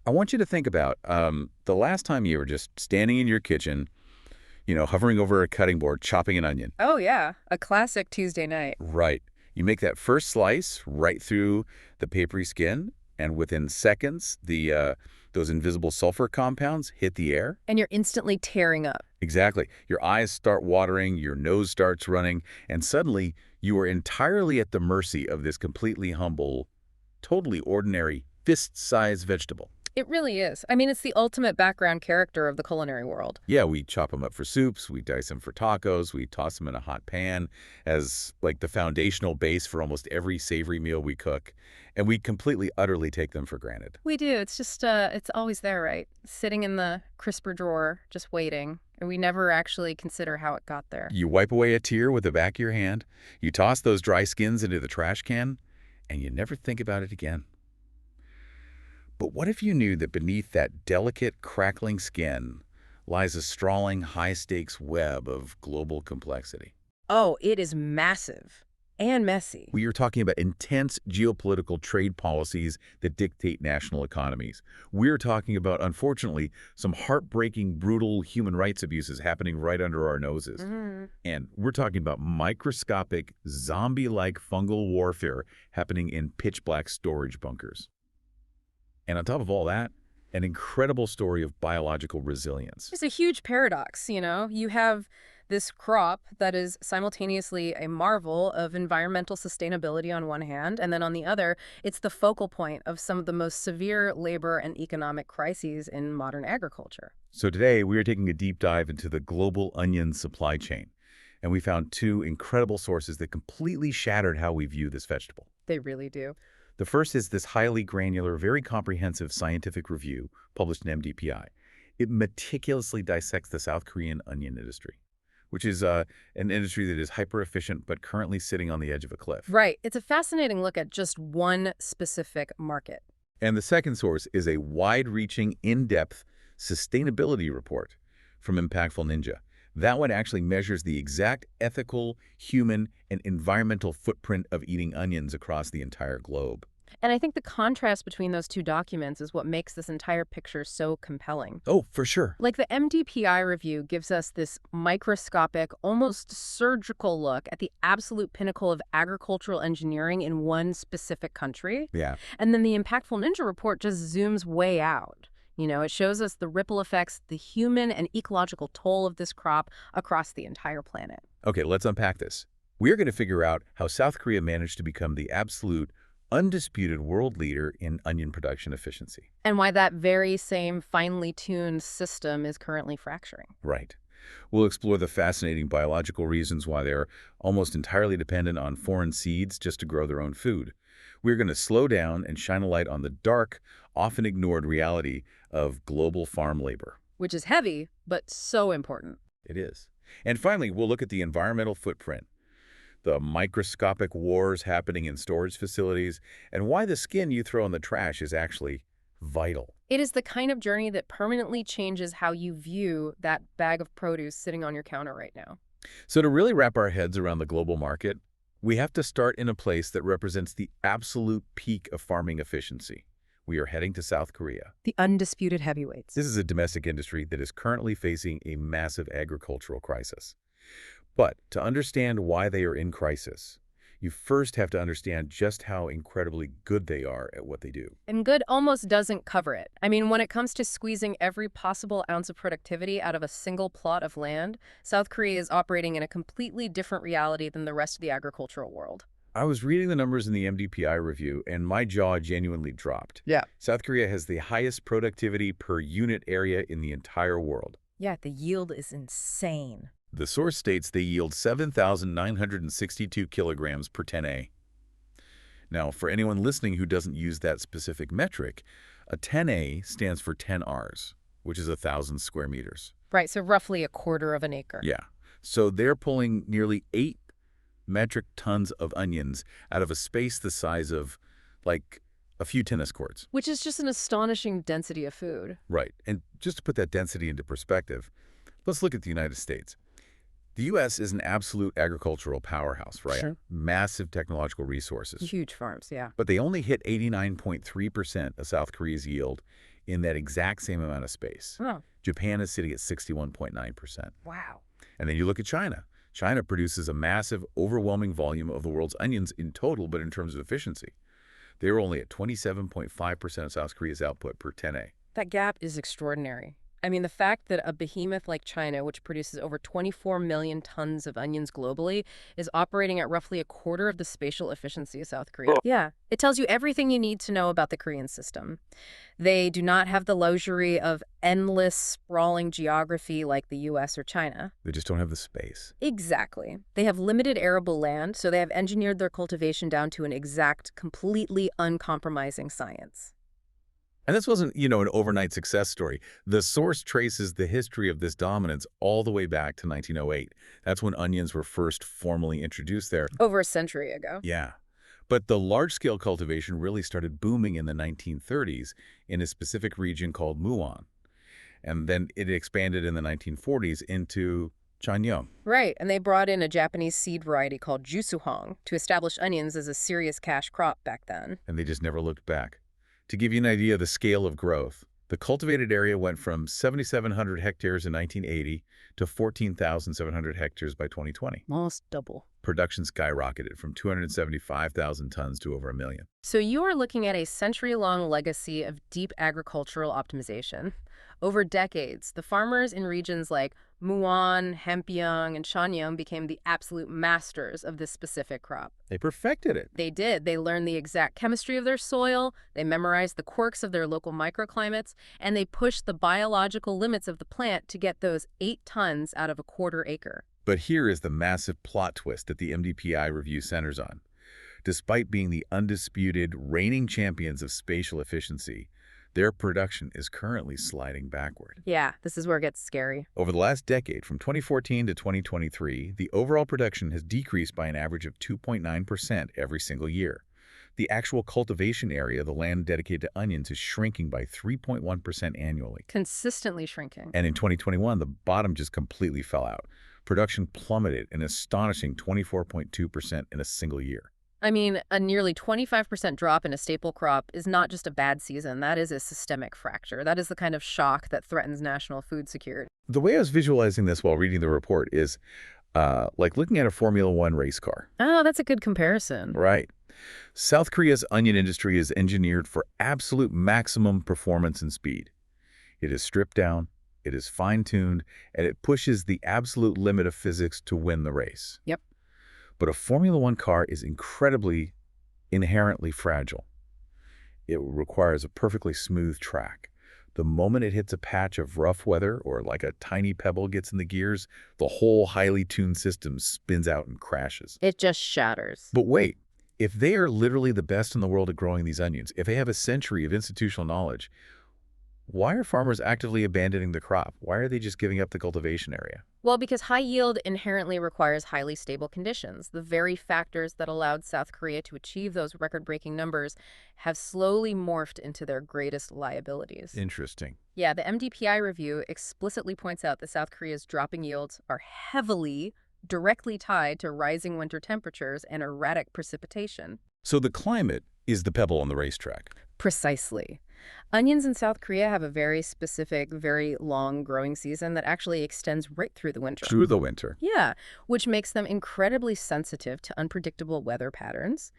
I want you to think about the last time you were just standing in your kitchen, hovering over a cutting board, chopping an onion. Oh, yeah. A classic Tuesday night. Right. You make that first slice right through the papery skin, and within seconds, those invisible sulfur compounds hit the air. And you're instantly tearing up. Exactly. Your eyes start watering, your nose starts running, and suddenly you are entirely at the mercy of this completely humble, totally ordinary, fist-sized vegetable. It really is. I mean, it's the ultimate background character of the culinary world. Yeah, we chop them up for soups, we dice them for tacos, we toss them in a hot pan as like the foundational base for almost every savory meal we cook, and we completely, utterly take them for granted. We do. It's just, it's always there, right? Sitting in the crisper drawer, just waiting. And we never actually consider how it got there. You wipe away a tear with the back of your hand, you toss those dry skins into the trash can, and you never think about it again. But what if you knew that beneath that delicate, crackling skin lies a sprawling, high-stakes web of global complexity? Oh, it is massive and messy. We are talking about intense geopolitical trade policies that dictate national economies. We're talking about, unfortunately, some heartbreaking, brutal human rights abuses happening right under our noses. And we're talking about microscopic, zombie-like fungal warfare happening in pitch-black storage bunkers. And on top of all that, an incredible story of biological resilience. It's a huge paradox, you know? You have this crop that is simultaneously a marvel of environmental sustainability on one hand, and then on the other, it's the focal point of some of the most severe labor and economic crises in modern agriculture. So today, we are taking a deep dive into the global onion supply chain. And we found two incredible sources that completely shattered how we view this vegetable. They really do. The first is this highly granular, very comprehensive scientific review published in MDPI. It meticulously dissects the South Korean onion industry, which is an industry that is hyper-efficient but currently sitting on the edge of a cliff. Right. It's a fascinating look at just one specific market. And the second source is a wide-reaching, in-depth sustainability report from Impactful Ninja. That one actually measures the exact ethical, human, and environmental footprint of eating onions across the entire globe. And I think the contrast between those two documents is what makes this entire picture so compelling. Oh, for sure. Like the MDPI review gives us this microscopic, almost surgical look at the absolute pinnacle of agricultural engineering in one specific country. Yeah. And then the Impactful Ninja report just zooms way out. You know, it shows us the ripple effects, the human and ecological toll of this crop across the entire planet. Okay, let's unpack this. We're going to figure out how South Korea managed to become the absolute, undisputed world leader in onion production efficiency. And why that very same finely tuned system is currently fracturing. Right. We'll explore the fascinating biological reasons why they're almost entirely dependent on foreign seeds just to grow their own food. We're going to slow down and shine a light on the dark, often ignored reality of global farm labor. Which is heavy, but so important. It is. And finally, we'll look at the environmental footprint, the microscopic wars happening in storage facilities, and why the skin you throw in the trash is actually vital. It is the kind of journey that permanently changes how you view that bag of produce sitting on your counter right now. So to really wrap our heads around the global market, we have to start in a place that represents the absolute peak of farming efficiency. We are heading to South Korea. The undisputed heavyweights. This is a domestic industry that is currently facing a massive agricultural crisis. But to understand why they are in crisis, you first have to understand just how incredibly good they are at what they do. And good almost doesn't cover it. I mean, when it comes to squeezing every possible ounce of productivity out of a single plot of land, South Korea is operating in a completely different reality than the rest of the agricultural world. I was reading the numbers in the MDPI review, and my jaw genuinely dropped. Yeah. South Korea has the highest productivity per unit area in the entire world. Yeah, the yield is insane. The source states they yield 7,962 kilograms per 10A. Now, for anyone listening who doesn't use that specific metric, a 10A stands for 10 Rs, which is 1,000 square meters. Right, so roughly a quarter of an acre. Yeah. So they're pulling nearly 8 metric tons of onions out of a space the size of, like, a few tennis courts. Which is just an astonishing density of food. Right. And just to put that density into perspective, let's look at the United States. The U.S. is an absolute agricultural powerhouse, right? Sure. Massive technological resources. Huge farms, yeah. But they only hit 89.3% of South Korea's yield in that exact same amount of space. Oh, Japan is sitting at 61.9%. wow. And then you look at China. China produces a massive, overwhelming volume of the world's onions in total, but in terms of efficiency. They're only at 27.5% of South Korea's output per 10A. That gap is extraordinary. I mean, the fact that a behemoth like China, which produces over 24 million tons of onions globally, is operating at roughly a quarter of the spatial efficiency of South Korea. Yeah, it tells you everything you need to know about the Korean system. They do not have the luxury of endless, sprawling geography like the US or China. They just don't have the space. Exactly. They have limited arable land, so they have engineered their cultivation down to an exact, completely uncompromising science. And this wasn't, an overnight success story. The source traces the history of this dominance all the way back to 1908. That's when onions were first formally introduced there. Over a century ago. Yeah. But the large-scale cultivation really started booming in the 1930s in a specific region called Muon. And then it expanded in the 1940s into Chanyeong. Right, and they brought in a Japanese seed variety called Jusuhong to establish onions as a serious cash crop back then. And they just never looked back. To give you an idea of the scale of growth, the cultivated area went from 7,700 hectares in 1980 to 14,700 hectares by 2020. Almost double. Production skyrocketed from 275,000 tons to over 1 million. So you are looking at a century-long legacy of deep agricultural optimization. Over decades, the farmers in regions like Muon, Hampyeong, and Chanyeong became the absolute masters of this specific crop. They perfected it. They did. They learned the exact chemistry of their soil, they memorized the quirks of their local microclimates, and they pushed the biological limits of the plant to get those 8 tons out of a quarter acre. But here is the massive plot twist that the MDPI review centers on. Despite being the undisputed reigning champions of spatial efficiency, their production is currently sliding backward. Yeah, this is where it gets scary. Over the last decade, from 2014 to 2023, the overall production has decreased by an average of 2.9% every single year. The actual cultivation area, the land dedicated to onions, is shrinking by 3.1% annually. Consistently shrinking. And in 2021, the bottom just completely fell out. Production plummeted an astonishing 24.2% in a single year. I mean, a nearly 25% drop in a staple crop is not just a bad season. That is a systemic fracture. That is the kind of shock that threatens national food security. The way I was visualizing this while reading the report is like looking at a Formula One race car. Oh, that's a good comparison. Right. South Korea's onion industry is engineered for absolute maximum performance and speed. It is stripped down, it is fine-tuned, and it pushes the absolute limit of physics to win the race. Yep. But a Formula One car is inherently fragile. It requires a perfectly smooth track. The moment it hits a patch of rough weather or like a tiny pebble gets in the gears, the whole highly tuned system spins out and crashes. It just shatters. But wait, if they are literally the best in the world at growing these onions, if they have a century of institutional knowledge, why are farmers actively abandoning the crop? Why are they just giving up the cultivation area? Well, because high yield inherently requires highly stable conditions. The very factors that allowed South Korea to achieve those record-breaking numbers have slowly morphed into their greatest liabilities. Interesting. Yeah, the MDPI review explicitly points out that South Korea's dropping yields are heavily, directly tied to rising winter temperatures and erratic precipitation. So the climate is the pebble on the racetrack. Precisely. Onions in South Korea have a very specific, very long growing season that actually extends right through the winter. Through the winter. Yeah, which makes them incredibly sensitive to unpredictable weather patterns.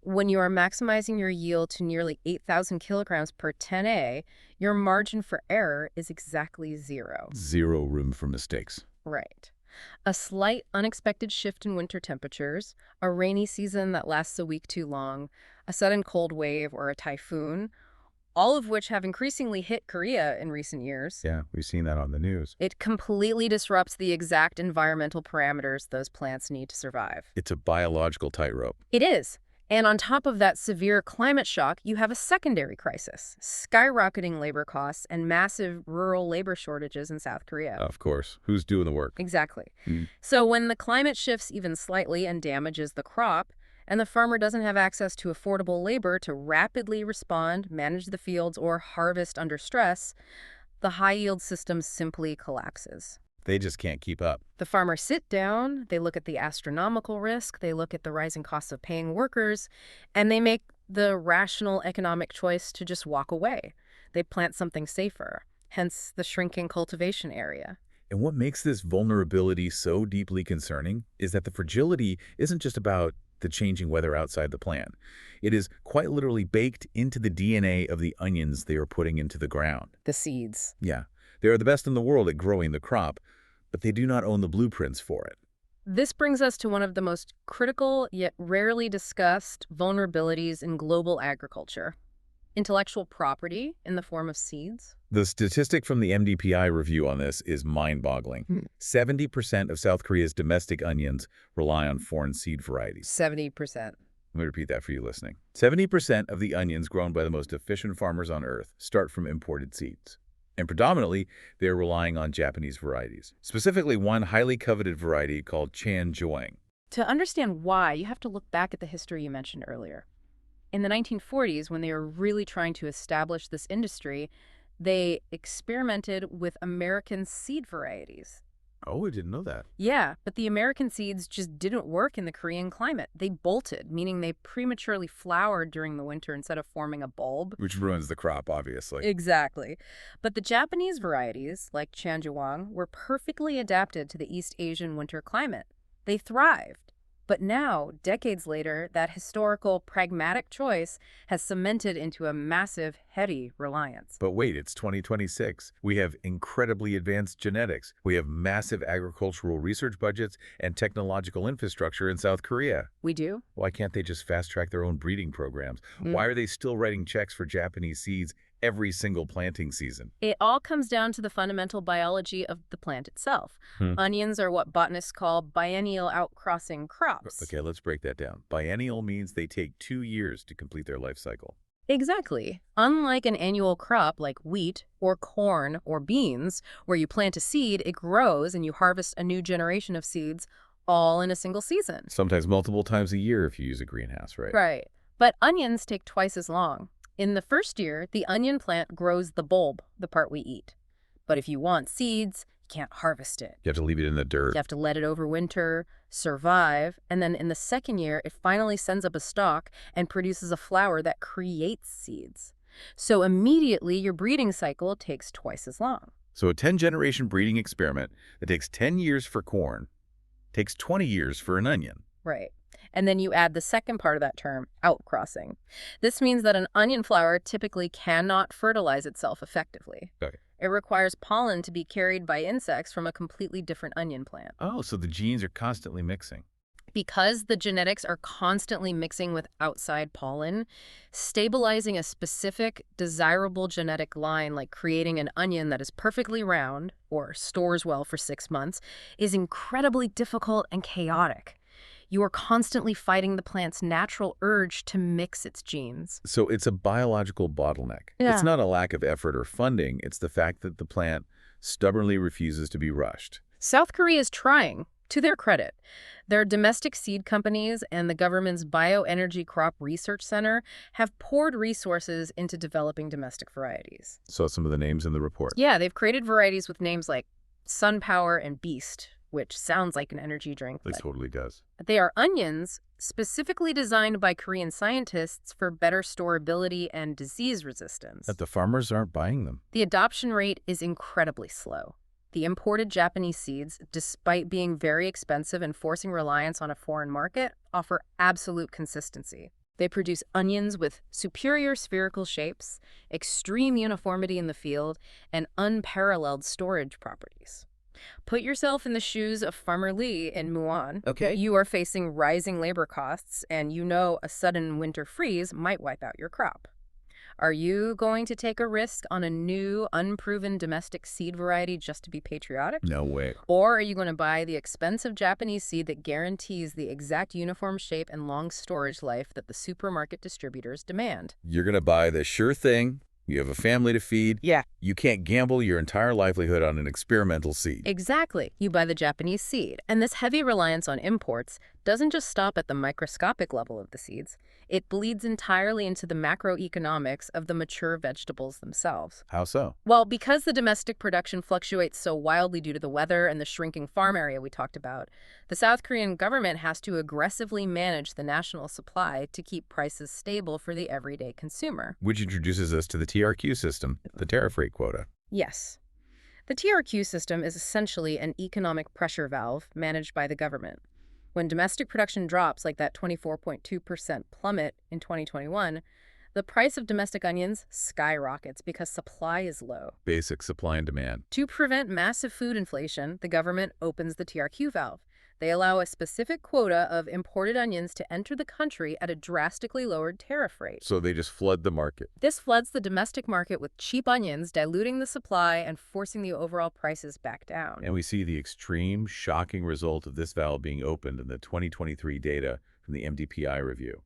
When you are maximizing your yield to nearly 8,000 kilograms per 10A, your margin for error is exactly zero. Zero room for mistakes. Right. A slight unexpected shift in winter temperatures, a rainy season that lasts a week too long, a sudden cold wave, or a typhoon, all of which have increasingly hit Korea in recent years. Yeah, we've seen that on the news. It completely disrupts the exact environmental parameters those plants need to survive. It's a biological tightrope. It is. And on top of that severe climate shock, you have a secondary crisis, skyrocketing labor costs and massive rural labor shortages in South Korea. Of course. Who's doing the work? Exactly. So when the climate shifts even slightly and damages the crop, and the farmer doesn't have access to affordable labor to rapidly respond, manage the fields, or harvest under stress, the high-yield system simply collapses. They just can't keep up. The farmers sit down, they look at the astronomical risk, they look at the rising costs of paying workers, and they make the rational economic choice to just walk away. they plant something safer, hence the shrinking cultivation area. And what makes this vulnerability so deeply concerning is that the fragility isn't just about the changing weather outside the plant. It is quite literally baked into the DNA of the onions they are putting into the ground. The seeds. Yeah, they are the best in the world at growing the crop, but they do not own the blueprints for it. This brings us to one of the most critical yet rarely discussed vulnerabilities in global agriculture: intellectual property in the form of seeds. The statistic from the MDPI review on this is mind-boggling. 70% of South Korea's domestic onions rely on foreign seed varieties. 70%. Let me repeat that for you listening. 70% of the onions grown by the most efficient farmers on Earth start from imported seeds. And predominantly, they're relying on Japanese varieties, specifically one highly coveted variety called Chanjuang. To understand why, you have to look back at the history you mentioned earlier. In the 1940s, when they were really trying to establish this industry, they experimented with American seed varieties. Oh, I didn't know that. Yeah, but the American seeds just didn't work in the Korean climate. They bolted, meaning they prematurely flowered during the winter instead of forming a bulb. Which ruins the crop, obviously. Exactly. But the Japanese varieties, like Chanjuang, were perfectly adapted to the East Asian winter climate. They thrived. But now, decades later, that historical, pragmatic choice has cemented into a massive, heady reliance. But wait, it's 2026. We have incredibly advanced genetics. We have massive agricultural research budgets and technological infrastructure in South Korea. We do? Why can't they just fast-track their own breeding programs? Why are they still writing checks for Japanese seeds every single planting season? It all comes down to the fundamental biology of the plant itself. Onions are what botanists call biennial outcrossing crops. Okay, let's break that down. Biennial means they take 2 years to complete their life cycle. Exactly. Unlike an annual crop like wheat or corn or beans, where you plant a seed, it grows, and you harvest a new generation of seeds all in a single season. Sometimes multiple times a year if you use a greenhouse, right? Right. But onions take twice as long. In the first year, the onion plant grows the bulb, the part we eat. But if you want seeds, you can't harvest it. You have to leave it in the dirt. You have to let it overwinter, survive, and then in the second year, it finally sends up a stalk and produces a flower that creates seeds. So immediately, your breeding cycle takes twice as long. So a 10-generation breeding experiment that takes 10 years for corn takes 20 years for an onion. Right. And then you add the second part of that term, outcrossing. This means that an onion flower typically cannot fertilize itself effectively. Okay. It requires pollen to be carried by insects from a completely different onion plant. Oh, so the genes are constantly mixing. Because the genetics are constantly mixing with outside pollen, stabilizing a specific, desirable genetic line, like creating an onion that is perfectly round or stores well for 6 months, is incredibly difficult and chaotic. You are constantly fighting the plant's natural urge to mix its genes. So it's a biological bottleneck. Yeah. It's not a lack of effort or funding. It's the fact that the plant stubbornly refuses to be rushed. South Korea is trying, to their credit. Their domestic seed companies and the government's Bioenergy Crop Research Center have poured resources into developing domestic varieties. So some of the names in the report. Yeah, they've created varieties with names like Sunpower and Beast, which sounds like an energy drink. It totally does. They are onions specifically designed by Korean scientists for better storability and disease resistance. But the farmers aren't buying them. The adoption rate is incredibly slow. The imported Japanese seeds, despite being very expensive and forcing reliance on a foreign market, offer absolute consistency. They produce onions with superior spherical shapes, extreme uniformity in the field, and unparalleled storage properties. Put yourself in the shoes of Farmer Lee in Muon. Okay. You are facing rising labor costs, and you know a sudden winter freeze might wipe out your crop. Are you going to take a risk on a new, unproven domestic seed variety just to be patriotic? No way. Or are you going to buy the expensive Japanese seed that guarantees the exact uniform shape and long storage life that the supermarket distributors demand? You're going to buy the sure thing. You have a family to feed. Yeah. You can't gamble your entire livelihood on an experimental seed. Exactly. You buy the Japanese seed. And this heavy reliance on imports doesn't just stop at the microscopic level of the seeds. It bleeds entirely into the macroeconomics of the mature vegetables themselves. How so? Well, because the domestic production fluctuates so wildly due to the weather and the shrinking farm area we talked about, the South Korean government has to aggressively manage the national supply to keep prices stable for the everyday consumer. Which introduces us to the TRQ system, the tariff rate quota. Yes. The TRQ system is essentially an economic pressure valve managed by the government. When domestic production drops like that 24.2% plummet in 2021, the price of domestic onions skyrockets because supply is low. Basic supply and demand. To prevent massive food inflation, the government opens the TRQ valve. They allow a specific quota of imported onions to enter the country at a drastically lowered tariff rate. So they just flood the market. This floods the domestic market with cheap onions, diluting the supply and forcing the overall prices back down. And we see the extreme, shocking result of this valve being opened in the 2023 data from the MDPI review.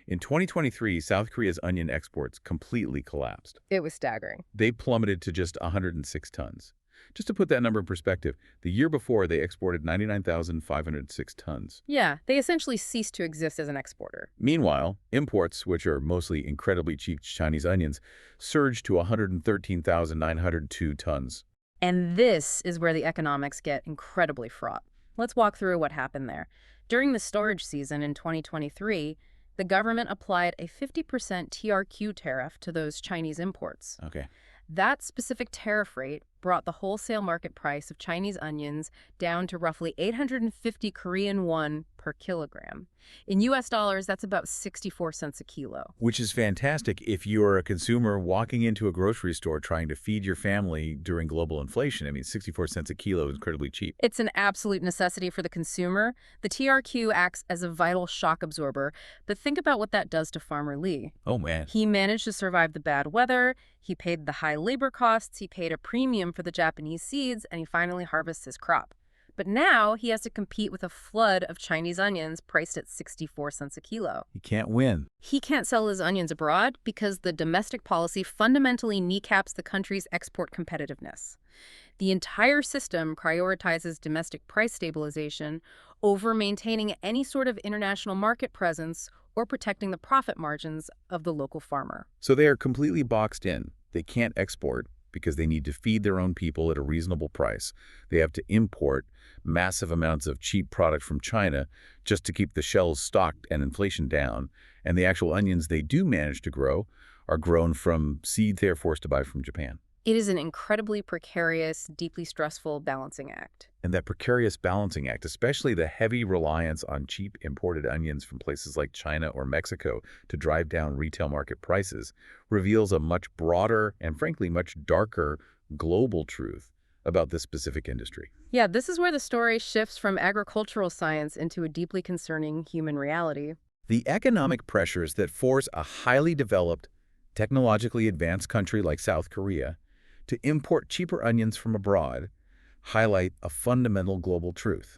In 2023, South Korea's onion exports completely collapsed. It was staggering. They plummeted to just 106 tons. Just to put that number in perspective, the year before they exported 99,506 tons. Yeah, they essentially ceased to exist as an exporter. Meanwhile, imports, which are mostly incredibly cheap Chinese onions, surged to 113,902 tons. And this is where the economics get incredibly fraught. Let's walk through what happened there. During the storage season in 2023, the government applied a 50% TRQ tariff to those Chinese imports. Okay. That specific tariff rate brought the wholesale market price of Chinese onions down to roughly 850 Korean won per kilogram. In US dollars, that's about 64 cents a kilo. Which is fantastic if you're a consumer walking into a grocery store trying to feed your family during global inflation. I mean, 64 cents a kilo is incredibly cheap. It's an absolute necessity for the consumer. The TRQ acts as a vital shock absorber, but think about what that does to Farmer Lee. Oh, man. He managed to survive the bad weather, he paid the high labor costs, he paid a premium for the Japanese seeds, and he finally harvests his crop. But now he has to compete with a flood of Chinese onions priced at 64 cents a kilo. He can't win. He can't sell his onions abroad because the domestic policy fundamentally kneecaps the country's export competitiveness. The entire system prioritizes domestic price stabilization over maintaining any sort of international market presence or protecting the profit margins of the local farmer. So they are completely boxed in. They can't export because they need to feed their own people at a reasonable price. They have to import massive amounts of cheap product from China just to keep the shelves stocked and inflation down. And the actual onions they do manage to grow are grown from seeds they're forced to buy from Japan. It is an incredibly precarious, deeply stressful balancing act. And that precarious balancing act, especially the heavy reliance on cheap imported onions from places like China or Mexico to drive down retail market prices, reveals a much broader and frankly much darker global truth about this specific industry. Yeah, this is where the story shifts from agricultural science into a deeply concerning human reality. The economic pressures that force a highly developed, technologically advanced country like South Korea to import cheaper onions from abroad highlight a fundamental global truth.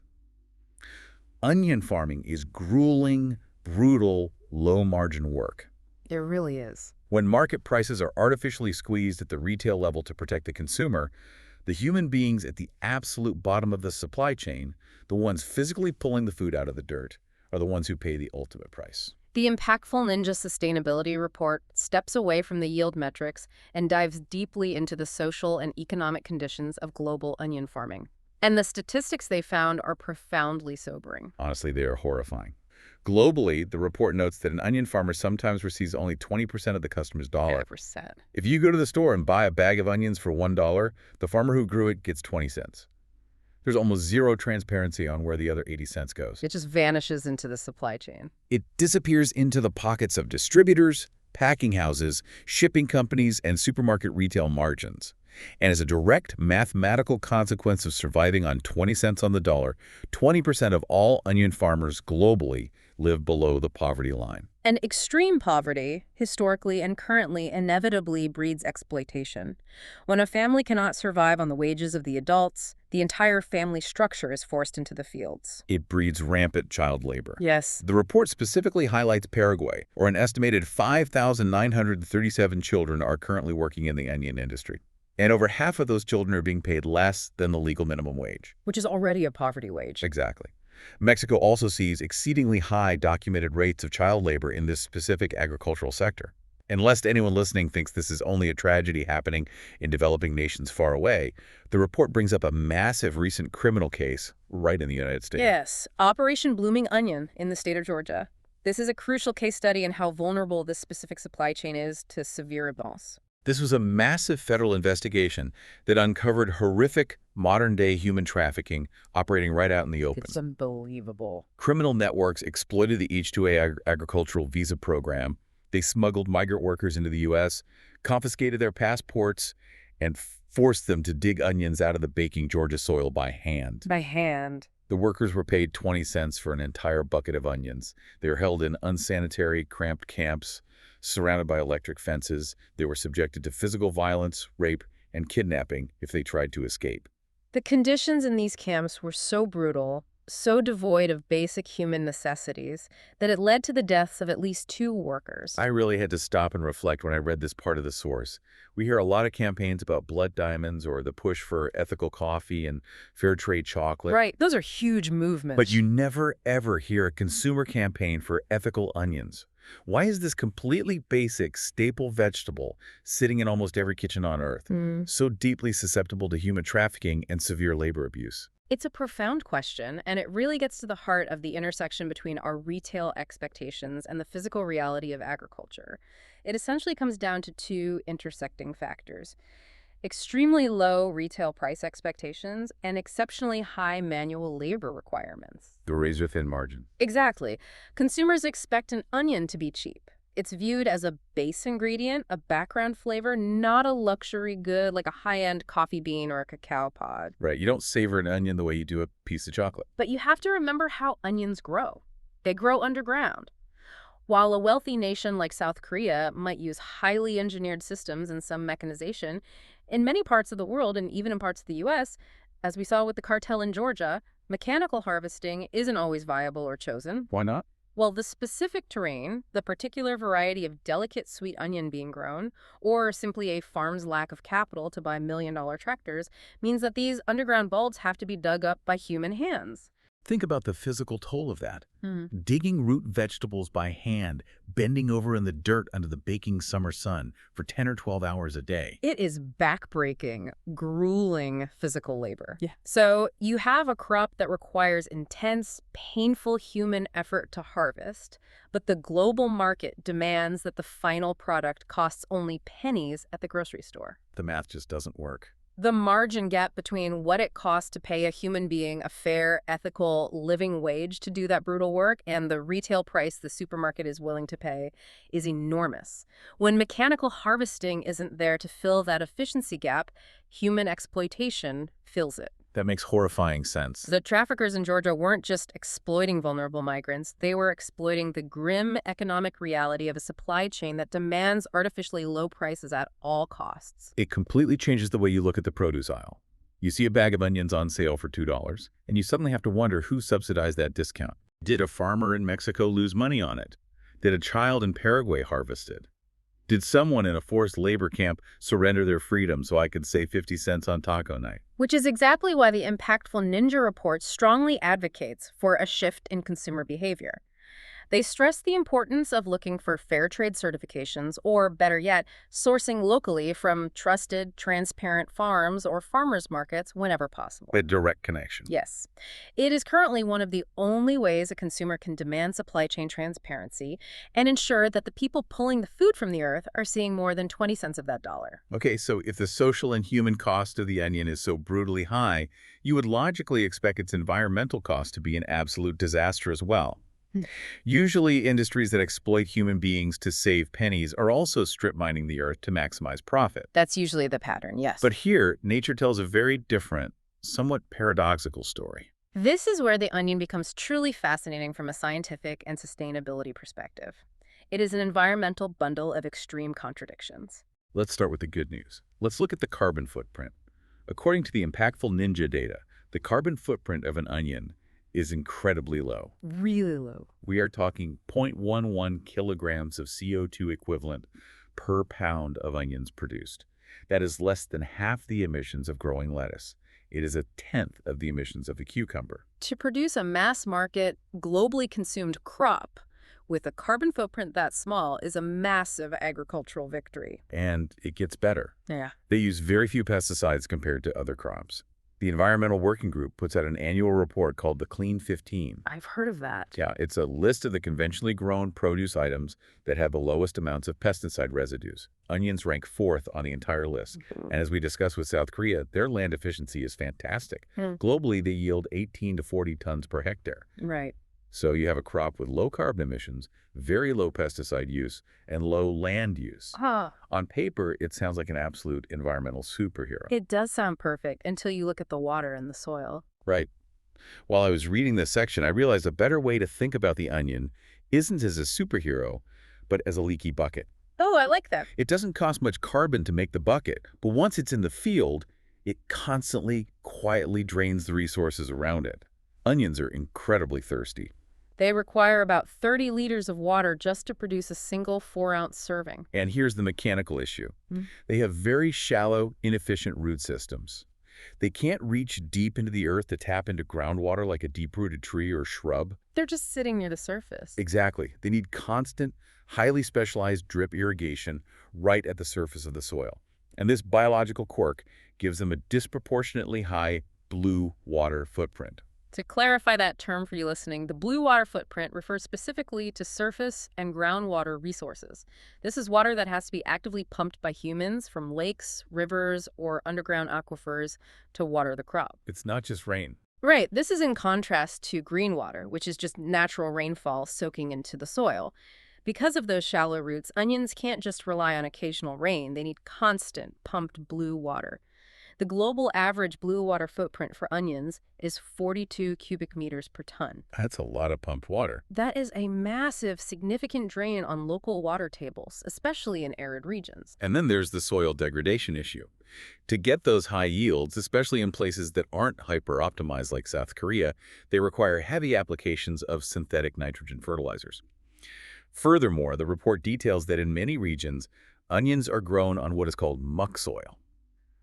Onion farming is grueling, brutal, low-margin work. It really is. When market prices are artificially squeezed at the retail level to protect the consumer, the human beings at the absolute bottom of the supply chain, the ones physically pulling the food out of the dirt, are the ones who pay the ultimate price. The impactful Ninja Sustainability Report steps away from the yield metrics and dives deeply into the social and economic conditions of global onion farming. And the statistics they found are profoundly sobering. Honestly, they are horrifying. Globally, the report notes that an onion farmer sometimes receives only 20% of the customer's dollar. 5%. If you go to the store and buy a bag of onions for $1, the farmer who grew it gets 20 cents. There's almost zero transparency on where the other 80 cents goes. It just vanishes into the supply chain. It disappears into the pockets of distributors, packing houses, shipping companies, and supermarket retail margins. And as a direct mathematical consequence of surviving on 20 cents on the dollar, 20% of all onion farmers globally live below the poverty line. And extreme poverty, historically and currently, inevitably breeds exploitation. When a family cannot survive on the wages of the adults, the entire family structure is forced into the fields. It breeds rampant child labor. Yes. The report specifically highlights Paraguay, where an estimated 5,937 children are currently working in the onion industry. And over half of those children are being paid less than the legal minimum wage. Which is already a poverty wage. Exactly. Mexico also sees exceedingly high documented rates of child labor in this specific agricultural sector. And lest anyone listening thinks this is only a tragedy happening in developing nations far away, the report brings up a massive recent criminal case right in the United States. Yes, Operation Blooming Onion in the state of Georgia. This is a crucial case study in how vulnerable this specific supply chain is to severe events. This was a massive federal investigation that uncovered horrific modern-day human trafficking operating right out in the open. It's unbelievable. Criminal networks exploited the H-2A agricultural visa program. They smuggled migrant workers into the U.S., confiscated their passports, and forced them to dig onions out of the baking Georgia soil by hand. By hand. The workers were paid 20 cents for an entire bucket of onions. They were held in unsanitary, cramped camps, surrounded by electric fences. They were subjected to physical violence, rape, and kidnapping if they tried to escape. The conditions in these camps were so brutal, so devoid of basic human necessities, that it led to the deaths of at least 2 workers. I really had to stop and reflect when I read this part of the source. We hear a lot of campaigns about blood diamonds or the push for ethical coffee and fair trade chocolate. Right, those are huge movements. But you never, ever hear a consumer campaign for ethical onions. Why is this completely basic, staple vegetable sitting in almost every kitchen on Earth so deeply susceptible to human trafficking and severe labor abuse? It's a profound question, and it really gets to the heart of the intersection between our retail expectations and the physical reality of agriculture. It essentially comes down to 2 intersecting factors: extremely low retail price expectations and exceptionally high manual labor requirements. The razor-thin margin. Exactly. Consumers expect an onion to be cheap. It's viewed as a base ingredient, a background flavor, not a luxury good like a high-end coffee bean or a cacao pod. Right, you don't savor an onion the way you do a piece of chocolate. But you have to remember how onions grow. They grow underground. While a wealthy nation like South Korea might use highly engineered systems and some mechanization, in many parts of the world, and even in parts of the U.S., as we saw with the cartel in Georgia, mechanical harvesting isn't always viable or chosen. Why not? Well, the specific terrain, the particular variety of delicate sweet onion being grown, or simply a farm's lack of capital to buy million-dollar tractors, means that these underground bulbs have to be dug up by human hands. Think about the physical toll of that. Digging root vegetables by hand, bending over in the dirt under the baking summer sun for 10 or 12 hours a day. It is backbreaking, grueling physical labor. Yeah. So you have a crop that requires intense, painful human effort to harvest, but the global market demands that the final product costs only pennies at the grocery store. The math just doesn't work. The margin gap between what it costs to pay a human being a fair, ethical, living wage to do that brutal work and the retail price the supermarket is willing to pay is enormous. When mechanical harvesting isn't there to fill that efficiency gap, human exploitation fills it. That makes horrifying sense. The traffickers in Georgia weren't just exploiting vulnerable migrants, they were exploiting the grim economic reality of a supply chain that demands artificially low prices at all costs. It completely changes the way you look at the produce aisle. You see a bag of onions on sale for $2, and you suddenly have to wonder who subsidized that discount. Did a farmer in Mexico lose money on it? Did a child in Paraguay harvest it? Did someone in a forced labor camp surrender their freedom so I could save 50 cents on taco night? Which is exactly why the impactful Ninja Report strongly advocates for a shift in consumer behavior. They stress the importance of looking for fair trade certifications, or better yet, sourcing locally from trusted, transparent farms or farmers markets whenever possible. A direct connection. Yes. It is currently one of the only ways a consumer can demand supply chain transparency and ensure that the people pulling the food from the earth are seeing more than 20 cents of that dollar. Okay, so if the social and human cost of the onion is so brutally high, you would logically expect its environmental cost to be an absolute disaster as well. Usually, industries that exploit human beings to save pennies are also strip mining the earth to maximize profit. That's usually the pattern, yes. But here, nature tells a very different, somewhat paradoxical story. This is where the onion becomes truly fascinating from a scientific and sustainability perspective. It is an environmental bundle of extreme contradictions. Let's start with the good news. Let's look at the carbon footprint. According to the Impactful Ninja data, the carbon footprint of an onion is incredibly low. Really low. We are talking 0.11 kilograms of CO2 equivalent per pound of onions produced. That is less than half the emissions of growing lettuce. It is a tenth of the emissions of a cucumber. To produce a mass-market, globally consumed crop with a carbon footprint that small is a massive agricultural victory. And it gets better. Yeah. They use very few pesticides compared to other crops. The Environmental Working Group puts out an annual report called the Clean 15. I've heard of that. Yeah, it's a list of the conventionally grown produce items that have the lowest amounts of pesticide residues. Onions rank 4th on the entire list. And as we discussed with South Korea, their land efficiency is fantastic. Globally, they yield 18 to 40 tons per hectare. Right. So you have a crop with low carbon emissions, very low pesticide use, and low land use. On paper, it sounds like an absolute environmental superhero. It does sound perfect until you look at the water and the soil. Right. While I was reading this section, I realized a better way to think about the onion isn't as a superhero, but as a leaky bucket. Oh, I like that. It doesn't cost much carbon to make the bucket, but once it's in the field, it constantly, quietly drains the resources around it. Onions are incredibly thirsty. They require about 30 liters of water just to produce a single 4-ounce serving. And here's the mechanical issue. They have very shallow, inefficient root systems. They can't reach deep into the earth to tap into groundwater like a deep-rooted tree or shrub. They're just sitting near the surface. Exactly. They need constant, highly specialized drip irrigation right at the surface of the soil. And this biological quirk gives them a disproportionately high blue water footprint. To clarify that term for you listening, the blue water footprint refers specifically to surface and groundwater resources. This is water that has to be actively pumped by humans from lakes, rivers, or underground aquifers to water the crop. It's not just rain. Right. This is in contrast to green water, which is just natural rainfall soaking into the soil. Because of those shallow roots, onions can't just rely on occasional rain. They need constant pumped blue water. The global average blue water footprint for onions is 42 cubic meters per ton. That's a lot of pumped water. That is a massive, significant drain on local water tables, especially in arid regions. And then there's the soil degradation issue. To get those high yields, especially in places that aren't hyper-optimized like South Korea, they require heavy applications of synthetic nitrogen fertilizers. Furthermore, the report details that in many regions, onions are grown on what is called muck soil.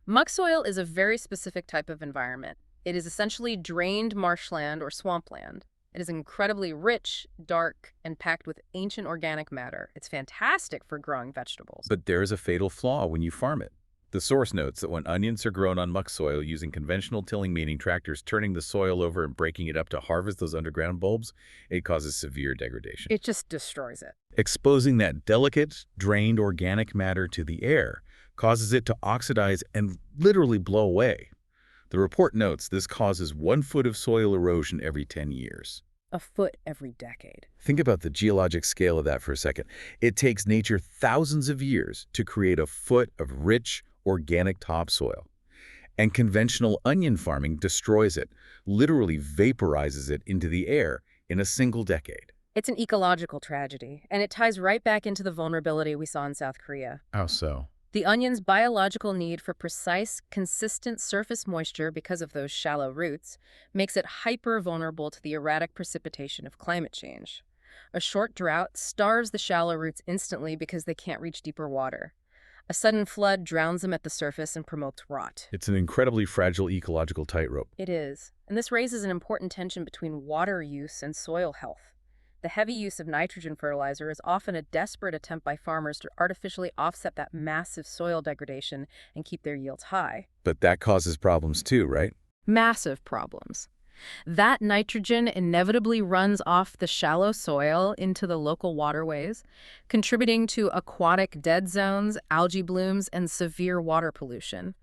Muck soil is a very specific type of environment. It is essentially drained marshland or swampland. It is incredibly rich, dark, and packed with ancient organic matter. It's fantastic for growing vegetables. But there is a fatal flaw when you farm it. The source notes that when onions are grown on muck soil using conventional tilling, meaning tractors turning the soil over and breaking it up to harvest those underground bulbs, it causes severe degradation. It just destroys it. Exposing that delicate, drained organic matter to the air causes it to oxidize and literally blow away. The report notes this causes 1 foot of soil erosion every 10 years. A foot every decade. Think about the geologic scale of that for a second. It takes nature thousands of years to create a foot of rich, organic topsoil. And conventional onion farming destroys it, literally vaporizes it into the air in a single decade. It's an ecological tragedy, and it ties right back into the vulnerability we saw in South Korea. How so? The onion's biological need for precise, consistent surface moisture because of those shallow roots makes it hyper-vulnerable to the erratic precipitation of climate change. A short drought starves the shallow roots instantly because they can't reach deeper water. A sudden flood drowns them at the surface and promotes rot. It's an incredibly fragile ecological tightrope. It is. And this raises an important tension between water use and soil health. The heavy use of nitrogen fertilizer is often a desperate attempt by farmers to artificially offset that massive soil degradation and keep their yields high. But that causes problems too, right? Massive problems. That nitrogen inevitably runs off the shallow soil into the local waterways, contributing to aquatic dead zones, algae blooms, and severe water pollution.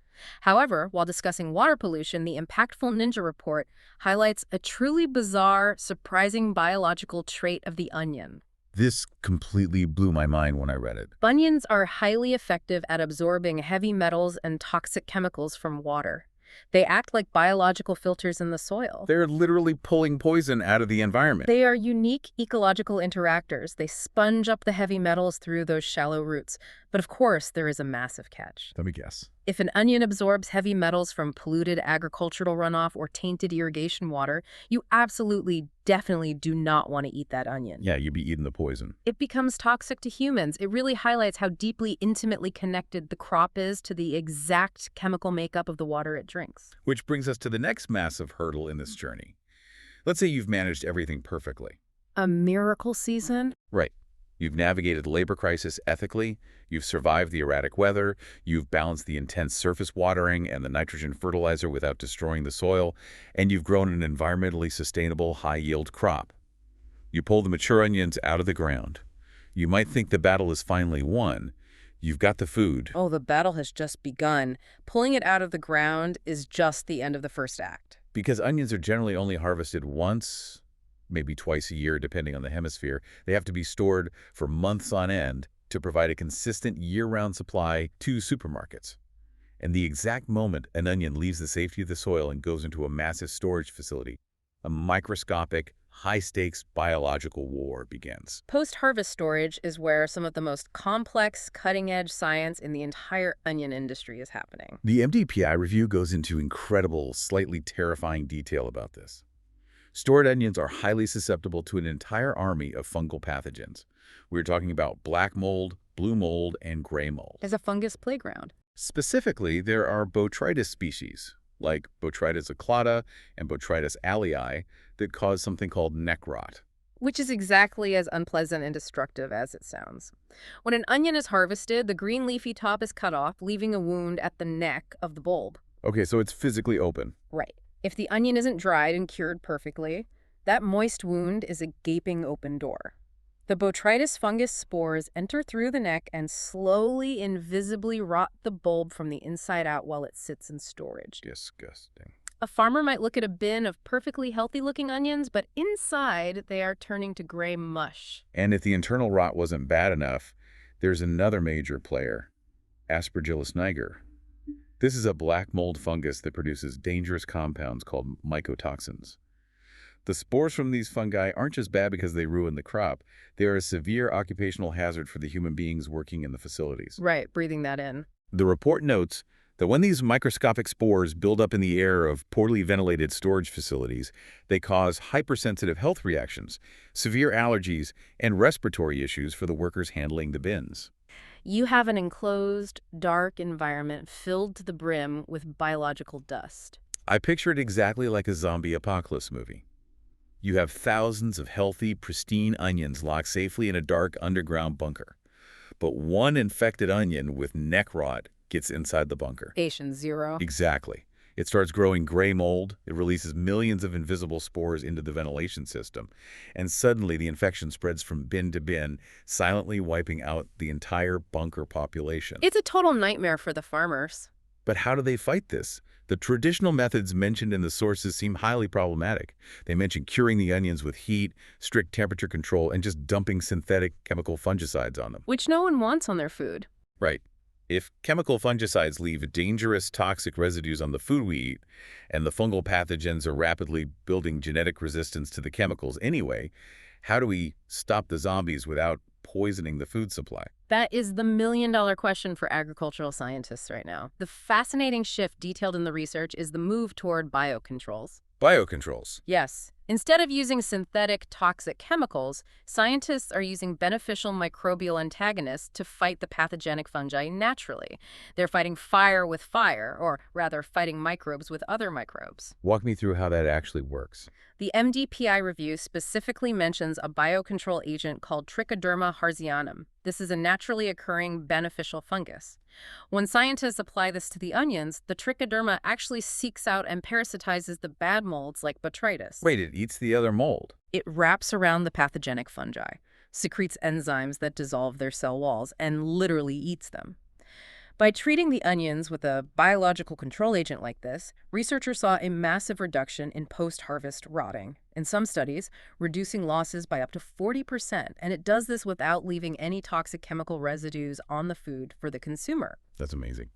However, while discussing water pollution, the impactful Ninja report highlights a truly bizarre, surprising biological trait of the onion. This completely blew my mind when I read it. Onions are highly effective at absorbing heavy metals and toxic chemicals from water. They act like biological filters in the soil. They're literally pulling poison out of the environment. They are unique ecological interactors. They sponge up the heavy metals through those shallow roots. But of course, there is a massive catch. Let me guess. If an onion absorbs heavy metals from polluted agricultural runoff or tainted irrigation water, you absolutely, definitely do not want to eat that onion. Yeah, you'd be eating the poison. It becomes toxic to humans. It really highlights how deeply, intimately connected the crop is to the exact chemical makeup of the water it drinks. Which brings us to the next massive hurdle in this journey. Let's say you've managed everything perfectly. A miracle season? Right. You've navigated the labor crisis ethically, you've survived the erratic weather, you've balanced the intense surface watering and the nitrogen fertilizer without destroying the soil, and you've grown an environmentally sustainable, high-yield crop. You pull the mature onions out of the ground. You might think the battle is finally won. You've got the food. Oh, the battle has just begun. Pulling it out of the ground is just the end of the first act. Because onions are generally only harvested once, maybe twice a year, depending on the hemisphere, they have to be stored for months on end to provide a consistent year-round supply to supermarkets. And the exact moment an onion leaves the safety of the soil and goes into a massive storage facility, a microscopic, high-stakes biological war begins. Post-harvest storage is where some of the most complex, cutting-edge science in the entire onion industry is happening. The MDPI review goes into incredible, slightly terrifying detail about this. Stored onions are highly susceptible to an entire army of fungal pathogens. We're talking about black mold, blue mold, and gray mold. As a fungus playground. Specifically, there are botrytis species, like Botrytis aclata and Botrytis alii, that cause something called neck rot. Which is exactly as unpleasant and destructive as it sounds. When an onion is harvested, the green leafy top is cut off, leaving a wound at the neck of the bulb. Okay, so it's physically open. Right. If the onion isn't dried and cured perfectly, that moist wound is a gaping open door. The botrytis fungus spores enter through the neck and slowly, invisibly rot the bulb from the inside out while it sits in storage. Disgusting. A farmer might look at a bin of perfectly healthy-looking onions, but inside they are turning to gray mush. And if the internal rot wasn't bad enough, there's another major player, Aspergillus niger. This is a black mold fungus that produces dangerous compounds called mycotoxins. The spores from these fungi aren't just bad because they ruin the crop. They are a severe occupational hazard for the human beings working in the facilities. Right, breathing that in. The report notes that when these microscopic spores build up in the air of poorly ventilated storage facilities, they cause hypersensitive health reactions, severe allergies, and respiratory issues for the workers handling the bins. You have an enclosed, dark environment filled to the brim with biological dust. I picture it exactly like a zombie apocalypse movie. You have thousands of healthy, pristine onions locked safely in a dark underground bunker. But one infected onion with neck rot gets inside the bunker. Patient zero. Exactly. It starts growing gray mold, it releases millions of invisible spores into the ventilation system, and suddenly the infection spreads from bin to bin, silently wiping out the entire bunker population. It's a total nightmare for the farmers. But how do they fight this? The traditional methods mentioned in the sources seem highly problematic. They mention curing the onions with heat, strict temperature control, and just dumping synthetic chemical fungicides on them. Which no one wants on their food. Right. If chemical fungicides leave dangerous toxic residues on the food we eat, and the fungal pathogens are rapidly building genetic resistance to the chemicals anyway, how do we stop the zombies without poisoning the food supply? That is the million-dollar question for agricultural scientists right now. The fascinating shift detailed in the research is the move toward biocontrols. Biocontrols. Yes. Instead of using synthetic toxic chemicals, scientists are using beneficial microbial antagonists to fight the pathogenic fungi naturally. They're fighting fire with fire, or rather fighting microbes with other microbes. Walk me through how that actually works. The MDPI review specifically mentions a biocontrol agent called Trichoderma harzianum. This is a naturally occurring beneficial fungus. When scientists apply this to the onions, the trichoderma actually seeks out and parasitizes the bad molds like botrytis. Wait, it eats the other mold. It wraps around the pathogenic fungi, secretes enzymes that dissolve their cell walls, and literally eats them. By treating the onions with a biological control agent like this, researchers saw a massive reduction in post-harvest rotting. In some studies, reducing losses by up to 40%, and it does this without leaving any toxic chemical residues on the food for the consumer. That's amazing.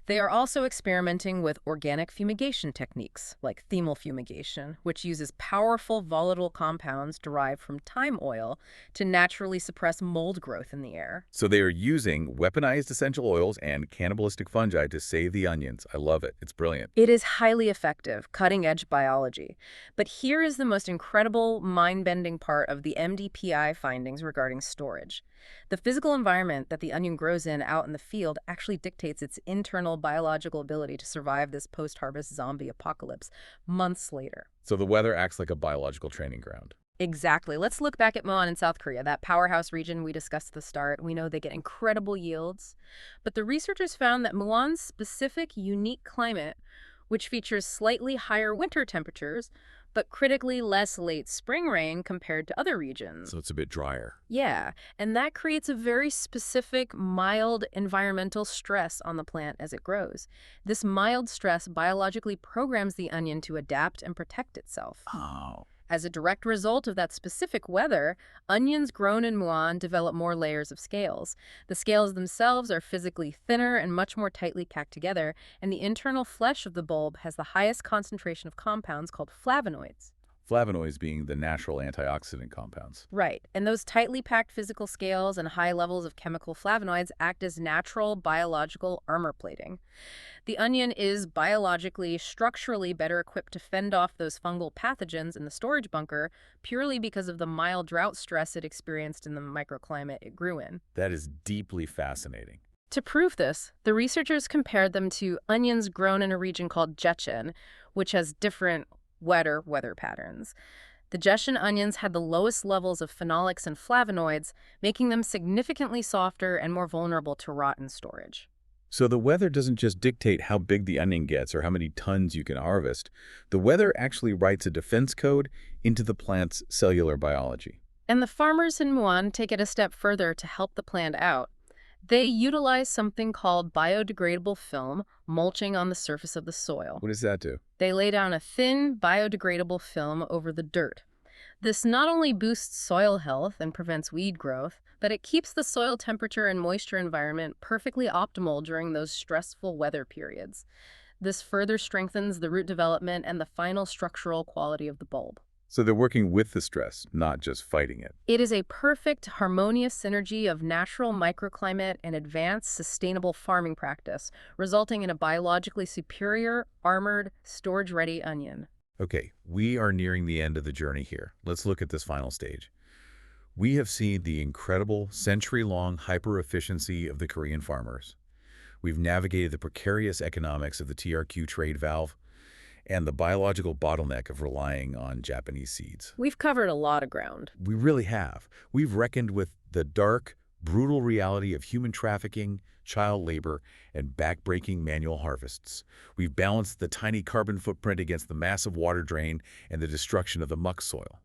They are also experimenting with organic fumigation techniques, like thermal fumigation, which uses powerful volatile compounds derived from thyme oil to naturally suppress mold growth in the air. So they are using weaponized essential oils and cannibalistic fungi to save the onions. I love it. It's brilliant. It is highly effective, cutting-edge biology. But here is the most incredible, mind-bending part of the MDPI findings regarding storage. The physical environment that the onion grows in out in the field actually dictates its internal biological ability to survive this post-harvest zombie apocalypse months later. So the weather acts like a biological training ground. Exactly. Let's look back at Muon in South Korea, that powerhouse region we discussed at the start. We know they get incredible yields. But the researchers found that Muon's specific, unique climate, which features slightly higher winter temperatures, but critically less late spring rain compared to other regions. So it's a bit drier. Yeah, and that creates a very specific, mild environmental stress on the plant as it grows. This mild stress biologically programs the onion to adapt and protect itself. Oh. As a direct result of that specific weather, onions grown in Muon develop more layers of scales. The scales themselves are physically thinner and much more tightly packed together, and the internal flesh of the bulb has the highest concentration of compounds called flavonoids. Flavonoids being the natural antioxidant compounds. Right, and those tightly packed physical scales and high levels of chemical flavonoids act as natural biological armor plating. The onion is biologically, structurally better equipped to fend off those fungal pathogens in the storage bunker purely because of the mild drought stress it experienced in the microclimate it grew in. That is deeply fascinating. To prove this, the researchers compared them to onions grown in a region called Jechen, which has different wetter weather patterns. The Jechen onions had the lowest levels of phenolics and flavonoids, making them significantly softer and more vulnerable to rot in storage. So the weather doesn't just dictate how big the onion gets or how many tons you can harvest. The weather actually writes a defense code into the plant's cellular biology. And the farmers in Muon take it a step further to help the plant out. They utilize something called biodegradable film mulching on the surface of the soil. What does that do? They lay down a thin, biodegradable film over the dirt. This not only boosts soil health and prevents weed growth, but it keeps the soil temperature and moisture environment perfectly optimal during those stressful weather periods. This further strengthens the root development and the final structural quality of the bulb. So they're working with the stress, not just fighting it. It is a perfect, harmonious synergy of natural microclimate and advanced, sustainable farming practice, resulting in a biologically superior, armored, storage-ready onion. Okay, we are nearing the end of the journey here. Let's look at this final stage. We have seen the incredible, century-long hyper-efficiency of the Korean farmers. We've navigated the precarious economics of the TRQ trade valve and the biological bottleneck of relying on Japanese seeds. We've covered a lot of ground. We really have. We've reckoned with the dark, brutal reality of human trafficking, child labor, and backbreaking manual harvests. We've balanced the tiny carbon footprint against the massive water drain and the destruction of the muck soil.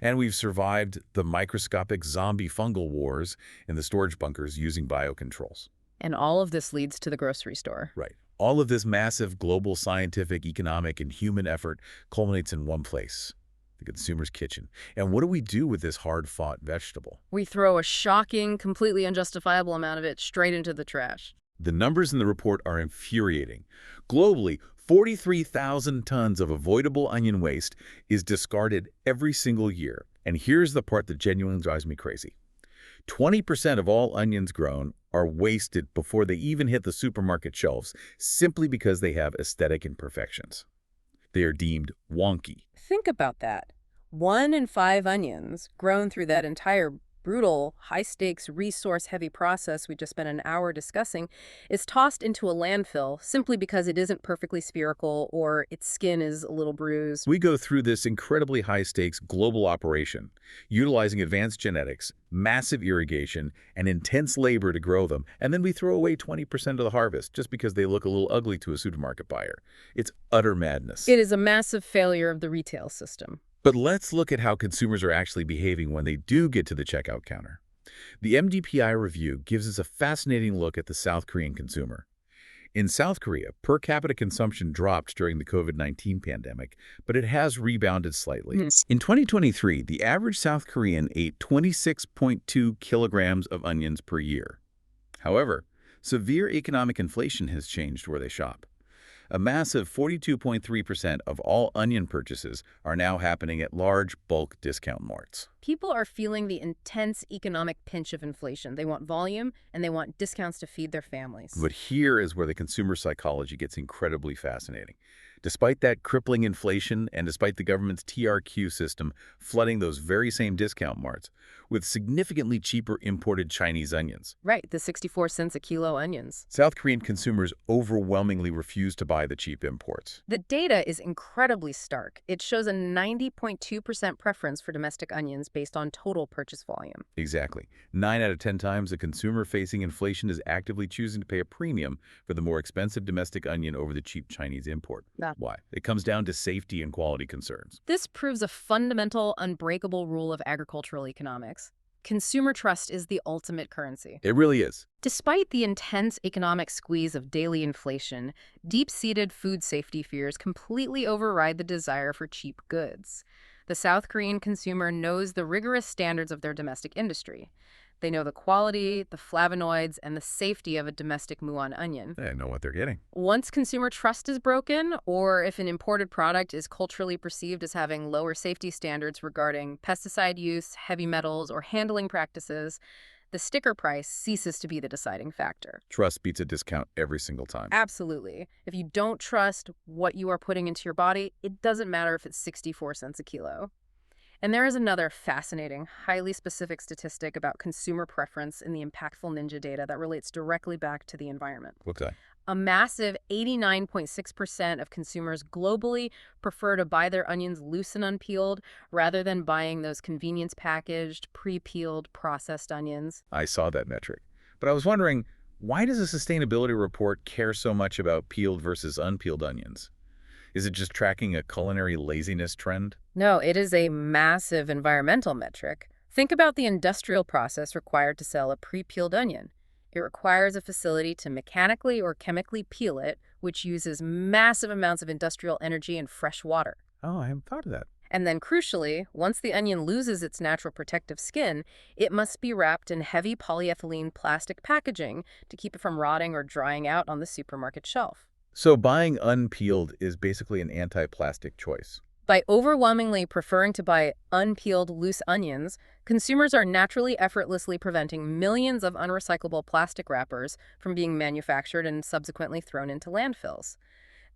And we've survived the microscopic zombie fungal wars in the storage bunkers using biocontrols. And all of this leads to the grocery store. Right. All of this massive global scientific, economic, and human effort culminates in one place, the consumer's kitchen. And what do we do with this hard-fought vegetable? We throw a shocking, completely unjustifiable amount of it straight into the trash. The numbers in the report are infuriating. Globally, 43,000 tons of avoidable onion waste is discarded every single year. And here's the part that genuinely drives me crazy. 20% of all onions grown are wasted before they even hit the supermarket shelves simply because they have aesthetic imperfections. They are deemed wonky. Think about that. 1 in 5 onions grown through that entire brutal, high-stakes, resource-heavy process we just spent an hour discussing is tossed into a landfill simply because it isn't perfectly spherical or its skin is a little bruised. We go through this incredibly high-stakes global operation, utilizing advanced genetics, massive irrigation, and intense labor to grow them, and then we throw away 20% of the harvest just because they look a little ugly to a supermarket buyer. It's utter madness. It is a massive failure of the retail system. But let's look at how consumers are actually behaving when they do get to the checkout counter. The MDPI review gives us a fascinating look at the South Korean consumer. In South Korea, per capita consumption dropped during the COVID-19 pandemic, but it has rebounded slightly. In 2023, the average South Korean ate 26.2 kilograms of onions per year. However, Severe economic inflation has changed where they shop. A massive 42.3% of all onion purchases are now happening at large bulk discount marts. People are feeling the intense economic pinch of inflation. They want volume and they want discounts to feed their families. But here is where the consumer psychology gets incredibly fascinating. Despite that crippling inflation and despite the government's TRQ system flooding those very same discount marts with significantly cheaper imported Chinese onions, Right, the 64 cents a kilo onions. South Korean consumers overwhelmingly refuse to buy the cheap imports. The data is incredibly stark. It shows a 90.2% preference for domestic onions based on total purchase volume. Exactly. 9 out of 10 times, a consumer facing inflation is actively choosing to pay a premium for the more expensive domestic onion over the cheap Chinese import. Yeah. Why? It comes down to safety and quality concerns. This proves a fundamental, unbreakable rule of agricultural economics. Consumer trust is the ultimate currency. It really is. Despite the intense economic squeeze of daily inflation, deep-seated food safety fears completely override the desire for cheap goods. The South Korean consumer knows the rigorous standards of their domestic industry. They know the quality, the flavonoids, and the safety of a domestic Muon onion. They know what they're getting. Once consumer trust is broken, or if an imported product is culturally perceived as having lower safety standards regarding pesticide use, heavy metals, or handling practices, the sticker price ceases to be the deciding factor. Trust beats a discount every single time. Absolutely. If you don't trust what you are putting into your body, it doesn't matter if it's 64 cents a kilo. And there is another fascinating, highly specific statistic about consumer preference in the impactful Ninja data that relates directly back to the environment. What's that? A massive 89.6% of consumers globally prefer to buy their onions loose and unpeeled rather than buying those convenience packaged, pre-peeled, processed onions. I saw that metric. But I was wondering, why does a sustainability report care so much about peeled versus unpeeled onions? Is it just tracking a culinary laziness trend? No, it is a massive environmental metric. Think about the industrial process required to sell a pre-peeled onion. It requires a facility to mechanically or chemically peel it, which uses massive amounts of industrial energy and fresh water. Oh, I haven't thought of that. And then crucially, once the onion loses its natural protective skin, it must be wrapped in heavy polyethylene plastic packaging to keep it from rotting or drying out on the supermarket shelf. So buying unpeeled is basically an anti-plastic choice. By overwhelmingly preferring to buy unpeeled loose onions, consumers are naturally effortlessly preventing millions of unrecyclable plastic wrappers from being manufactured and subsequently thrown into landfills.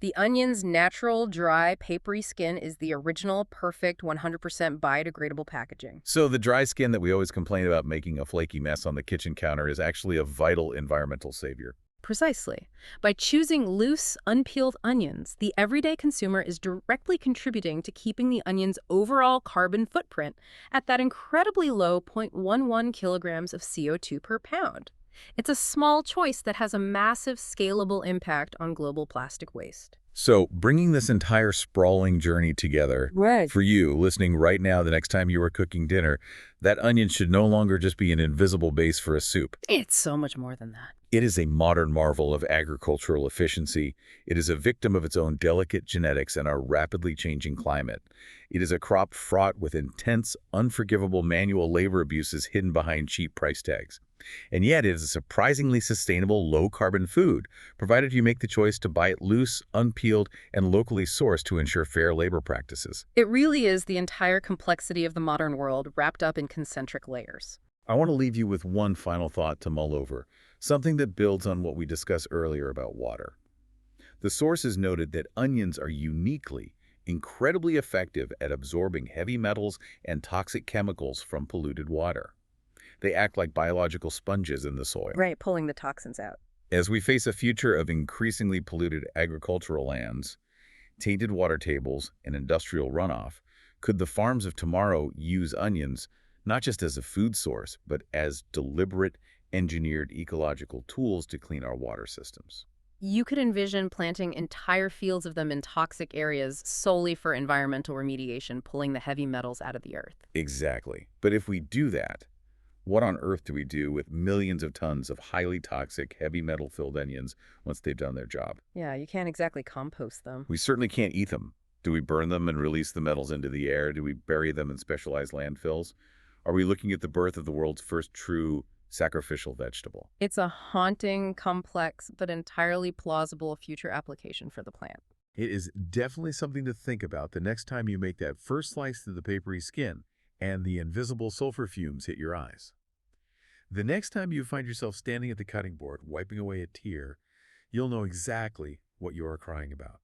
The onion's natural, dry, papery skin is the original, perfect, 100% biodegradable packaging. So the dry skin that we always complain about making a flaky mess on the kitchen counter is actually a vital environmental savior. Precisely. By choosing loose, unpeeled onions, the everyday consumer is directly contributing to keeping the onion's overall carbon footprint at that incredibly low 0.11 kilograms of CO2 per pound. It's a small choice that has a massive scalable impact on global plastic waste. So bringing this entire sprawling journey together, Right. for you, listening right now the next time you are cooking dinner, that onion should no longer just be an invisible base for a soup. It's so much more than that. It is a modern marvel of agricultural efficiency. It is a victim of its own delicate genetics and our rapidly changing climate. It is a crop fraught with intense, unforgivable manual labor abuses hidden behind cheap price tags. And yet it is a surprisingly sustainable, low-carbon food, provided you make the choice to buy it loose, unpeeled, and locally sourced to ensure fair labor practices. It really is the entire complexity of the modern world wrapped up in concentric layers. I want to leave you with one final thought to mull over, something that builds on what we discussed earlier about water. The sources noted that onions are uniquely, incredibly effective at absorbing heavy metals and toxic chemicals from polluted water. They act like biological sponges in the soil. Right, pulling the toxins out. As we face a future of increasingly polluted agricultural lands, tainted water tables, and industrial runoff, could the farms of tomorrow use onions not just as a food source, but as deliberate, engineered ecological tools to clean our water systems? You could envision planting entire fields of them in toxic areas solely for environmental remediation, pulling the heavy metals out of the earth. Exactly. But if we do that, what on earth do we do with millions of tons of highly toxic, heavy metal-filled onions once they've done their job? Yeah, you can't exactly compost them. We certainly can't eat them. Do we burn them and release the metals into the air? Do we bury them in specialized landfills? Are we looking at the birth of the world's first true sacrificial vegetable. It's a haunting, complex, but entirely plausible future application for the plant. It is definitely something to think about the next time you make that first slice through the papery skin and the invisible sulfur fumes hit your eyes. The next time you find yourself standing at the cutting board, wiping away a tear, you'll know exactly what you are crying about.